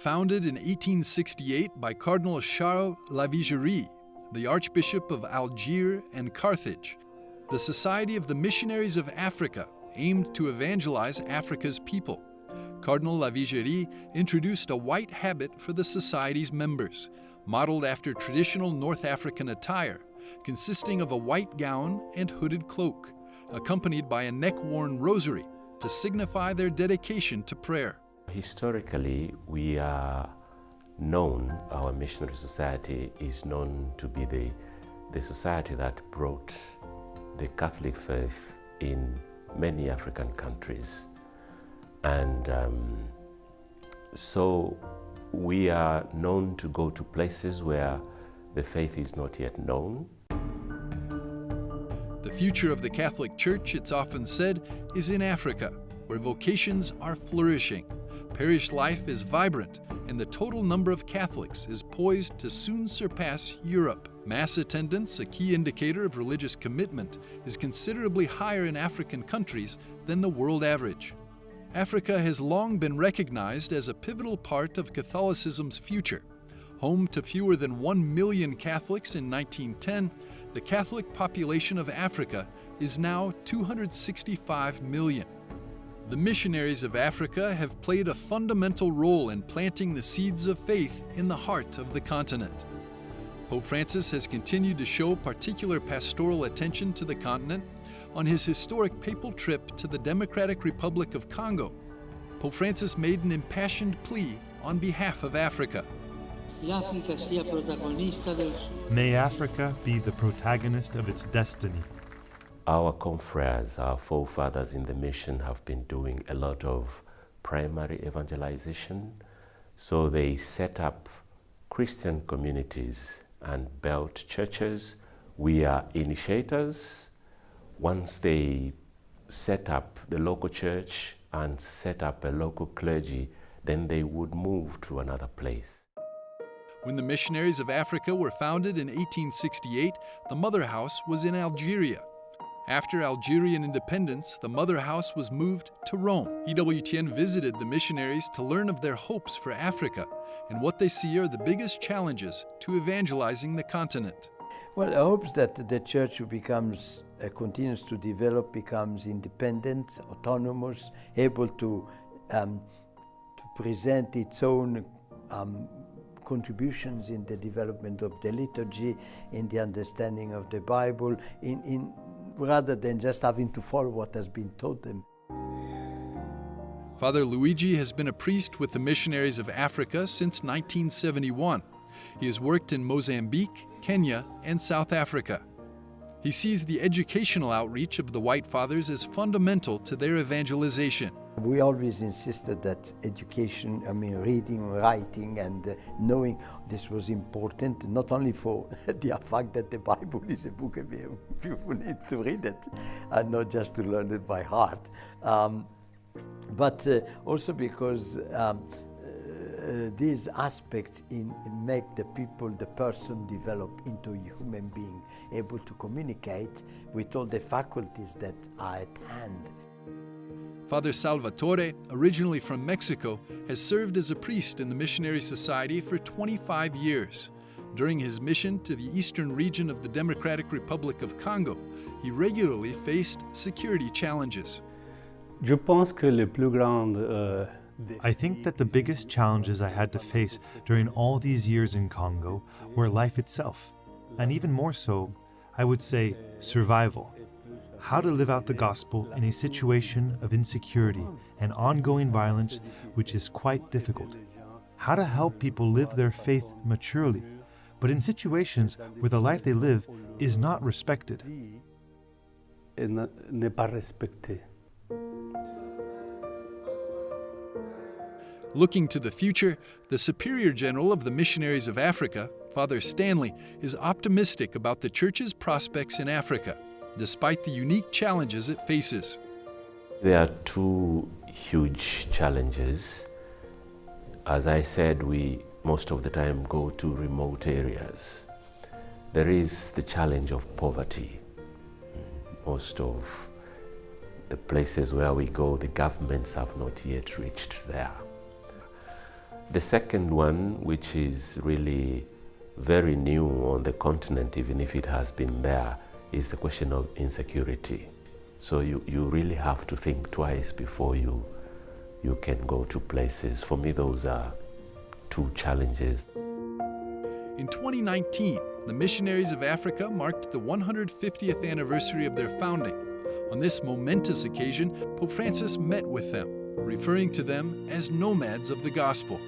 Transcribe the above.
Founded in 1868 by Cardinal Charles Lavigerie, the Archbishop of Algiers and Carthage, the Society of the Missionaries of Africa aimed to evangelize Africa's people. Cardinal Lavigerie introduced a white habit for the Society's members, modeled after traditional North African attire, consisting of a white gown and hooded cloak, accompanied by a neck-worn rosary to signify their dedication to prayer. Historically, we are known, our missionary society is known to be the society that brought the Catholic faith in many African countries. And so we are known to go to places where the faith is not yet known. The future of the Catholic Church, it's often said, is in Africa, where vocations are flourishing. Parish life is vibrant, and the total number of Catholics is poised to soon surpass Europe. Mass attendance, a key indicator of religious commitment, is considerably higher in African countries than the world average. Africa has long been recognized as a pivotal part of Catholicism's future. Home to fewer than 1 million Catholics in 1910, the Catholic population of Africa is now 265 million. The missionaries of Africa have played a fundamental role in planting the seeds of faith in the heart of the continent. Pope Francis has continued to show particular pastoral attention to the continent. On his historic papal trip to the Democratic Republic of Congo, Pope Francis made an impassioned plea on behalf of Africa. May Africa be the protagonist of its destiny. Our confreres, our forefathers in the mission, have been doing a lot of primary evangelization. So they set up Christian communities and built churches. We are initiators. Once they set up the local church and set up a local clergy, then they would move to another place. When the Missionaries of Africa were founded in 1868, the mother house was in Algeria. After Algerian independence, the mother house was moved to Rome. EWTN visited the missionaries to learn of their hopes for Africa and what they see are the biggest challenges to evangelizing the continent. Well, I hope that the church continues to develop, becomes independent, autonomous, able to present its own contributions in the development of the liturgy, in the understanding of the Bible, rather than just having to follow what has been taught them. Father Luigi has been a priest with the Missionaries of Africa since 1971. He has worked in Mozambique, Kenya, and South Africa. He sees the educational outreach of the White Fathers as fundamental to their evangelization. We always insisted that education, reading, writing, and knowing this was important, not only for the fact that the Bible is a book and people need to read it, and not just to learn it by heart, but also because these aspects make the person develop into a human being, able to communicate with all the faculties that are at hand. Father Salvatore, originally from Mexico, has served as a priest in the Missionary Society for 25 years. During his mission to the eastern region of the Democratic Republic of Congo, he regularly faced security challenges. I think that the biggest challenges I had to face during all these years in Congo were life itself, and even more so, I would say, survival. How to live out the gospel in a situation of insecurity and ongoing violence, which is quite difficult. How to help people live their faith maturely, but in situations where the life they live is not respected. Looking to the future, the Superior General of the Missionaries of Africa, Father Stanley, is optimistic about the Church's prospects in Africa, despite the unique challenges it faces. There are two huge challenges. As I said, we most of the time go to remote areas. There is the challenge of poverty. Most of the places where we go, the governments have not yet reached there. The second one, which is really very new on the continent, even if it has been there, is the question of insecurity. So you really have to think twice before you can go to places. For me, those are two challenges. In 2019, the Missionaries of Africa marked the 150th anniversary of their founding. On this momentous occasion, Pope Francis met with them, referring to them as nomads of the gospel.